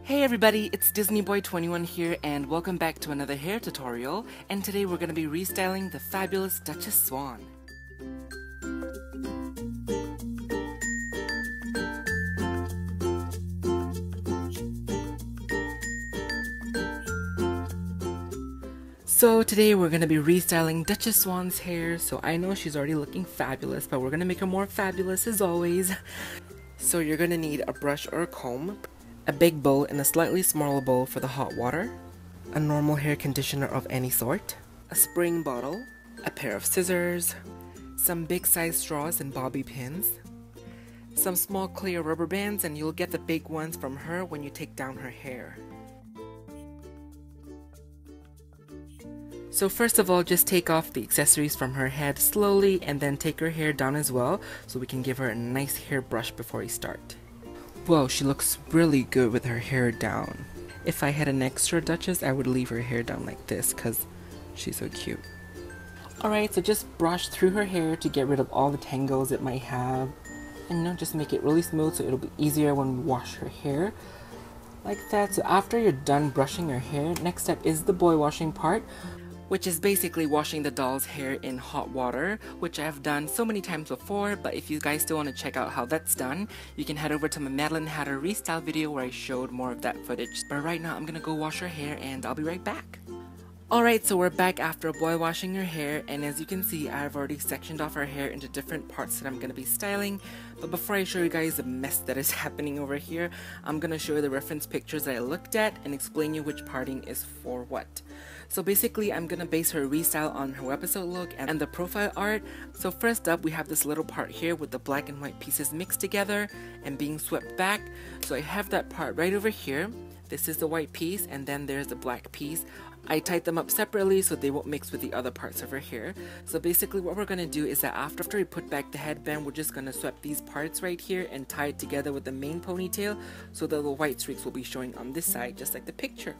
Hey everybody, it's Disney Boy 21 here and welcome back to another hair tutorial, and today we're going to be restyling the fabulous Duchess Swan. So today we're going to be restyling Duchess Swan's hair. So I know she's already looking fabulous, but we're going to make her more fabulous as always. So you're going to need a brush or a comb, a big bowl and a slightly smaller bowl for the hot water, a normal hair conditioner of any sort, a spraying bottle, a pair of scissors, some big size straws and bobby pins, some small clear rubber bands, and you'll get the big ones from her when you take down her hair. So first of all, just take off the accessories from her head slowly and then take her hair down as well so we can give her a nice hair brush before we start. Whoa, she looks really good with her hair down. If I had an extra Duchess, I would leave her hair down like this because she's so cute. Alright, so just brush through her hair to get rid of all the tangles it might have. And just make it really smooth so it'll be easier when we wash her hair. Like that. So after you're done brushing her hair, next step is the boy washing part, which is basically washing the doll's hair in hot water, which I've done so many times before, but if you guys still want to check out how that's done, you can head over to my Madeline Hatter restyle video where I showed more of that footage. But right now I'm gonna go wash her hair and I'll be right back. Alright, so we're back after boy washing her hair, and as you can see, I've already sectioned off her hair into different parts that I'm going to be styling. But before I show you guys the mess that is happening over here, I'm going to show you the reference pictures that I looked at and explain you which parting is for what. So basically, I'm going to base her restyle on her episode look and the profile art. So first up, we have this little part here with the black and white pieces mixed together and being swept back. So I have that part right over here. This is the white piece, and then there's the black piece. I tied them up separately so they won't mix with the other parts of her hair. So basically what we're going to do is that after we put back the headband, we're just going to sweep these parts right here and tie it together with the main ponytail so that the white streaks will be showing on this side, just like the picture.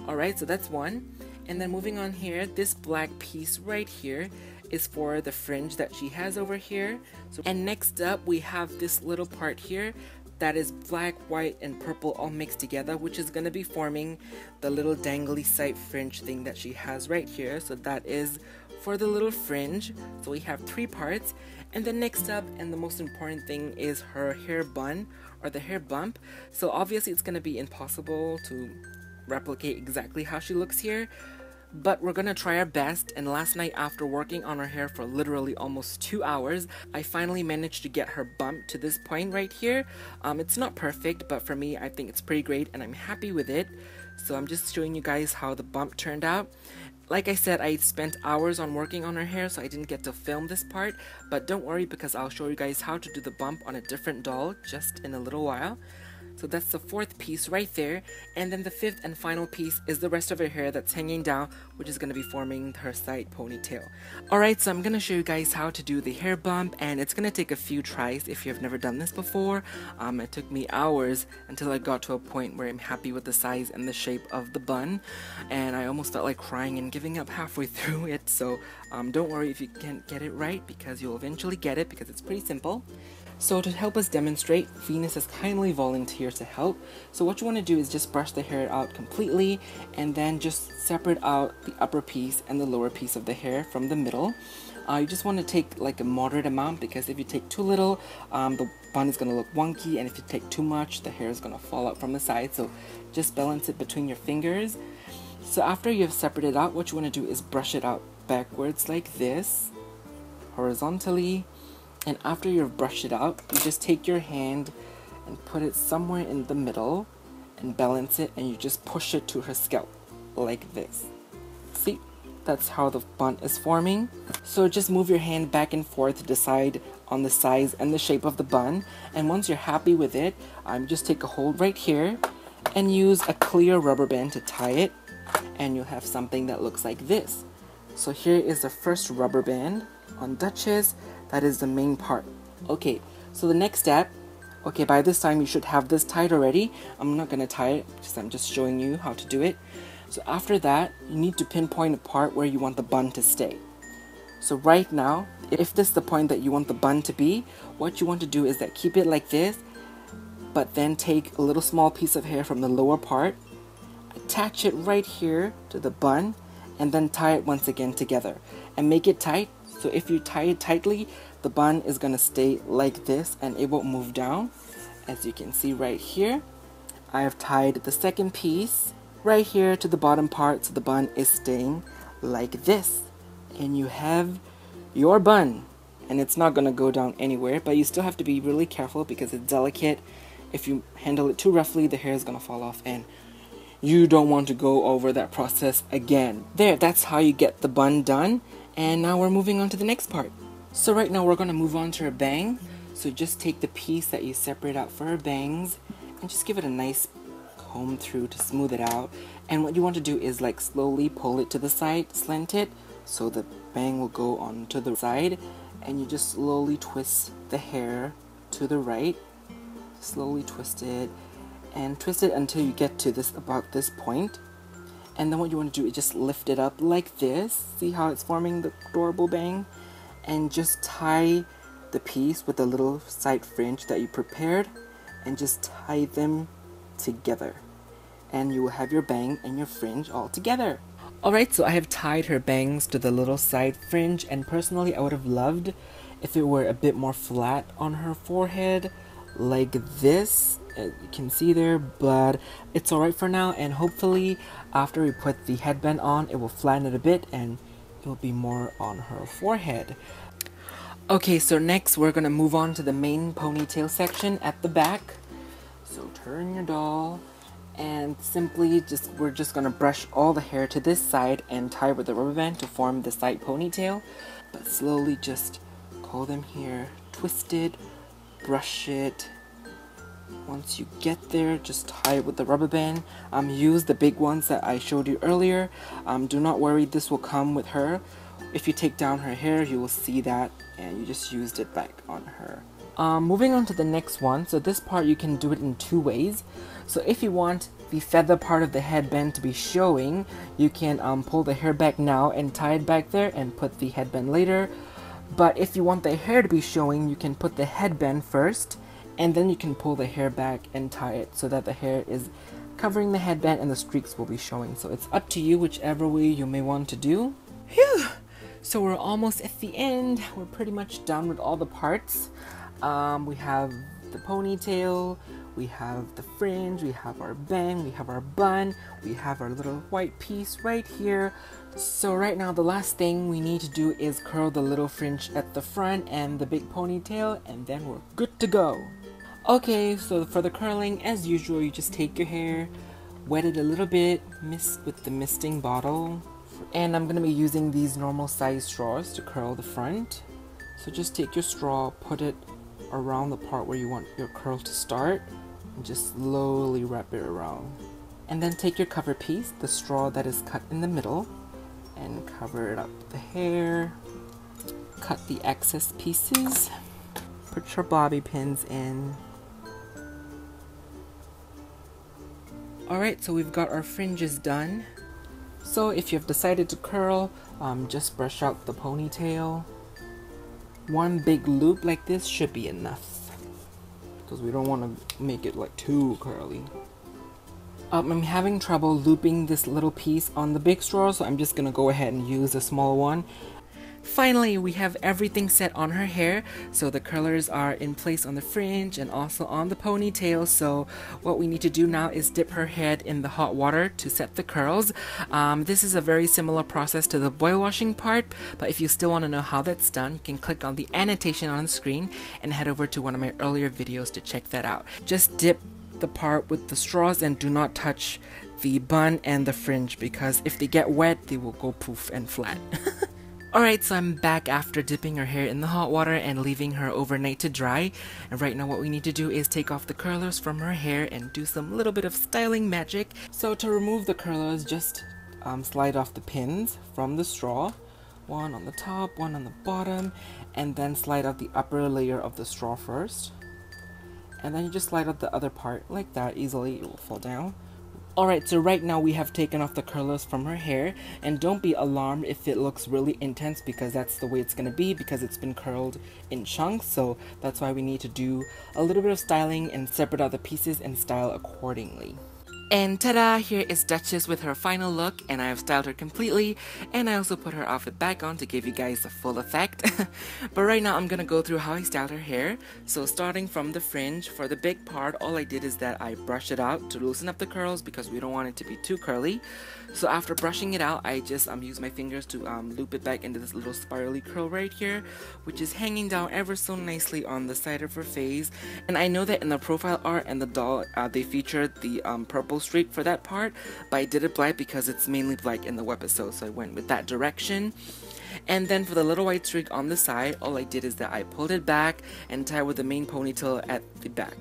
Alright, so that's one. And then moving on here, this black piece right here is for the fringe that she has over here. And next up, we have this little part here that is black, white, and purple all mixed together, which is going to be forming the little dangly side fringe thing that she has right here. So that is for the little fringe. So we have three parts. And then next up, and the most important thing, is her hair bun or the hair bump. So obviously it's going to be impossible to replicate exactly how she looks here, but we're gonna try our best. And last night, after working on her hair for literally almost 2 hours, I finally managed to get her bump to this point right here. It's not perfect, but for me, I think it's pretty great and I'm happy with it. So I'm just showing you guys how the bump turned out. Like I said, I spent hours on working on her hair, so I didn't get to film this part, but don't worry because I'll show you guys how to do the bump on a different doll just in a little while. So that's the fourth piece right there, and then the fifth and final piece is the rest of her hair that's hanging down, which is going to be forming her side ponytail. Alright, so I'm going to show you guys how to do the hair bump, and it's going to take a few tries if you've never done this before. It took me hours until I got to a point where I'm happy with the size and the shape of the bun, and I almost felt like crying and giving up halfway through it. So don't worry if you can't get it right, because you'll eventually get it, because it's pretty simple. So to help us demonstrate, Venus has kindly volunteered to help. So what you want to do is just brush the hair out completely and then just separate out the upper piece and the lower piece of the hair from the middle. You just want to take like a moderate amount, because if you take too little, the bun is going to look wonky, and if you take too much, the hair is going to fall out from the side. So just balance it between your fingers. So after you have separated out, what you want to do is brush it out backwards like this, horizontally. And after you've brushed it out, you just take your hand and put it somewhere in the middle and balance it, and you just push it to her scalp like this. See, that's how the bun is forming. So just move your hand back and forth to decide on the size and the shape of the bun, and once you're happy with it, just take a hold right here and use a clear rubber band to tie it, and you'll have something that looks like this. So here is the first rubber band on Duchess. That is the main part. Okay, so the next step, okay, by this time you should have this tied already. I'm not going to tie it, I'm just showing you how to do it. So after that, you need to pinpoint a part where you want the bun to stay. So right now, if this is the point that you want the bun to be, what you want to do is that keep it like this but then take a little small piece of hair from the lower part, attach it right here to the bun, and then tie it once again together. And make it tight, so if you tie it tightly, the bun is going to stay like this and it won't move down. As you can see right here, I have tied the second piece right here to the bottom part, so the bun is staying like this. And you have your bun, and it's not going to go down anywhere, but you still have to be really careful because it's delicate. If you handle it too roughly, the hair is going to fall off, and you don't want to go over that process again. There, that's how you get the bun done. And now we're moving on to the next part. So right now we're going to move on to her bang. So just take the piece that you separate out for her bangs and just give it a nice comb through to smooth it out. And what you want to do is like slowly pull it to the side, slant it, so the bang will go on to the side. And you just slowly twist the hair to the right. Slowly twist it and twist it until you get to about this point. And then what you want to do is just lift it up like this. See how it's forming the adorable bang? And just tie the piece with the little side fringe that you prepared and just tie them together. And you will have your bang and your fringe all together. Alright, so I have tied her bangs to the little side fringe, and personally I would have loved if it were a bit more flat on her forehead like this. You can see there, but it's alright for now, and hopefully after we put the headband on it will flatten it a bit and it will be more on her forehead. Okay, so next we're gonna move on to the main ponytail section at the back. So turn your doll and simply we're just gonna brush all the hair to this side and tie with the rubber band to form the side ponytail, but slowly just comb them here, twist it, brush it. Once you get there, just tie it with the rubber band. Use the big ones that I showed you earlier. Do not worry, this will come with her. If you take down her hair, you will see that, and you just used it back on her. Moving on to the next one. So this part you can do it in two ways. So if you want the feather part of the headband to be showing, you can pull the hair back now and tie it back there and put the headband later. But if you want the hair to be showing, you can put the headband first, and then you can pull the hair back and tie it so that the hair is covering the headband and the streaks will be showing. So it's up to you, whichever way you may want to do. Phew! So we're almost at the end. We're pretty much done with all the parts. We have the ponytail, we have the fringe, we have our bang, we have our bun, we have our little white piece right here. So right now the last thing we need to do is curl the little fringe at the front and the big ponytail, and then we're good to go. Okay, so for the curling, as usual, you just take your hair, wet it a little bit, mist with the misting bottle, and I'm going to be using these normal size straws to curl the front. So just take your straw, put it around the part where you want your curl to start, and just slowly wrap it around. And then take your cover piece, the straw that is cut in the middle, and cover it up with the hair. Cut the excess pieces. Put your bobby pins in. Alright, so we've got our fringes done. So if you've decided to curl, just brush out the ponytail. One big loop like this should be enough, because we don't want to make it like too curly. I'm having trouble looping this little piece on the big straw, so I'm just gonna go ahead and use a small one. Finally, we have everything set on her hair, so the curlers are in place on the fringe and also on the ponytail. So what we need to do now is dip her head in the hot water to set the curls. This is a very similar process to the boil washing part, but if you still want to know how that's done, you can click on the annotation on the screen and head over to one of my earlier videos to check that out. Just dip the part with the straws and do not touch the bun and the fringe, because if they get wet, they will go poof and flat. Alright, so I'm back after dipping her hair in the hot water and leaving her overnight to dry. And right now what we need to do is take off the curlers from her hair and do some little bit of styling magic. So to remove the curlers, just slide off the pins from the straw. One on the top, one on the bottom, and then slide out the upper layer of the straw first. And then you just slide out the other part like that easily, it will fall down. Alright, so right now we have taken off the curlers from her hair, and don't be alarmed if it looks really intense because that's the way it's gonna be because it's been curled in chunks, so that's why we need to do a little bit of styling and separate out the pieces and style accordingly. And ta-da! Here is Duchess with her final look, and I have styled her completely, and I also put her outfit back on to give you guys the full effect. But right now I'm gonna go through how I styled her hair. So starting from the fringe, for the big part, all I did is that I brushed it out to loosen up the curls because we don't want it to be too curly. So after brushing it out, I just use my fingers to loop it back into this little spirally curl right here, which is hanging down ever so nicely on the side of her face. And I know that in the profile art and the doll, they featured the purple streak for that part, but I did it black because it's mainly black in the webisode, so I went with that direction. And then for the little white streak on the side, all I did is that I pulled it back and tied with the main ponytail at the back.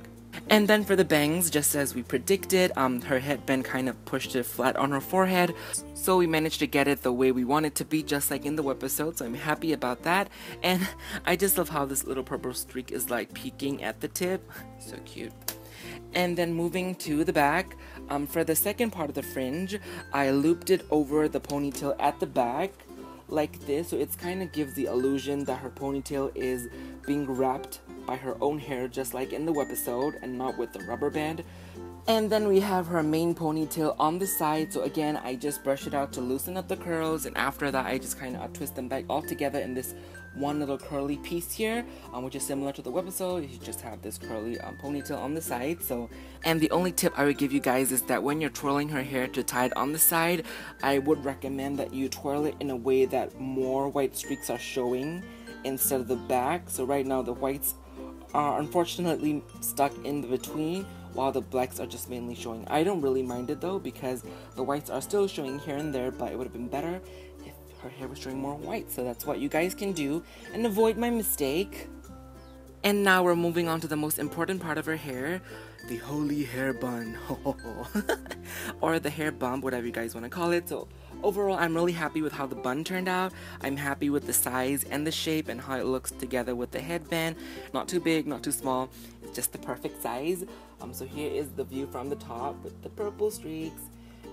And then for the bangs, just as we predicted, her headband kind of pushed it flat on her forehead, so we managed to get it the way we want it to be, just like in the webisode, so I'm happy about that. And I just love how this little purple streak is like peeking at the tip, so cute. And then moving to the back, for the second part of the fringe, I looped it over the ponytail at the back, like this, so it kind of gives the illusion that her ponytail is being wrapped by her own hair, just like in the webisode, and not with the rubber band. And then we have her main ponytail on the side, so again I just brush it out to loosen up the curls, and after that I just kind of twist them back all together in this one little curly piece here, which is similar to the webisode. You just have this curly ponytail on the side. So, and the only tip I would give you guys is that when you're twirling her hair to tie it on the side, I would recommend that you twirl it in a way that more white streaks are showing instead of the back. So right now the whites are unfortunately stuck in the between, while the blacks are just mainly showing. I don't really mind it though, because the whites are still showing here and there, but it would have been better if her hair was showing more white. So that's what you guys can do and avoid my mistake. And now we're moving on to the most important part of her hair, the holy hair bun. Or the hair bump, whatever you guys want to call it. So overall, I'm really happy with how the bun turned out. I'm happy with the size and the shape and how it looks together with the headband. Not too big, not too small. It's just the perfect size. So here is the view from the top with the purple streaks.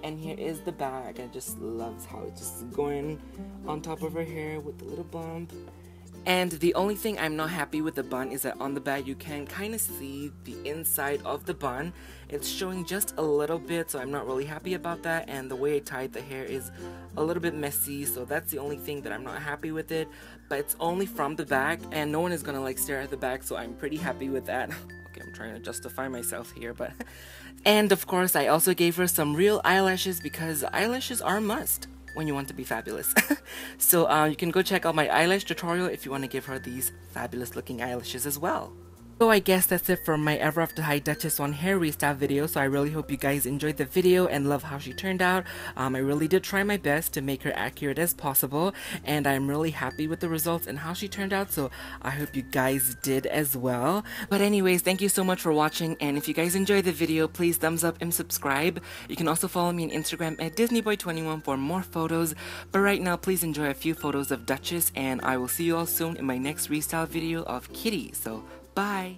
And here is the back. I just love how it's just going on top of her hair with the little bump. And the only thing I'm not happy with the bun is that on the back you can kind of see the inside of the bun. It's showing just a little bit, so I'm not really happy about that. And the way I tied the hair is a little bit messy, so that's the only thing that I'm not happy with it. But it's only from the back, and no one is gonna like stare at the back, so I'm pretty happy with that. Okay, I'm trying to justify myself here, but... And of course, I also gave her some real eyelashes because eyelashes are a must when you want to be fabulous. So you can go check out my eyelash tutorial if you want to give her these fabulous looking eyelashes as well. So I guess that's it for my Ever After High Duchess on hair restyle video. So I really hope you guys enjoyed the video and love how she turned out. I really did try my best to make her accurate as possible, and I'm really happy with the results and how she turned out, so I hope you guys did as well. But anyways, thank you so much for watching, and if you guys enjoyed the video, please thumbs up and subscribe. You can also follow me on Instagram at DisneyBoy21 for more photos, but right now please enjoy a few photos of Duchess, and I will see you all soon in my next restyle video of Kitty. So bye!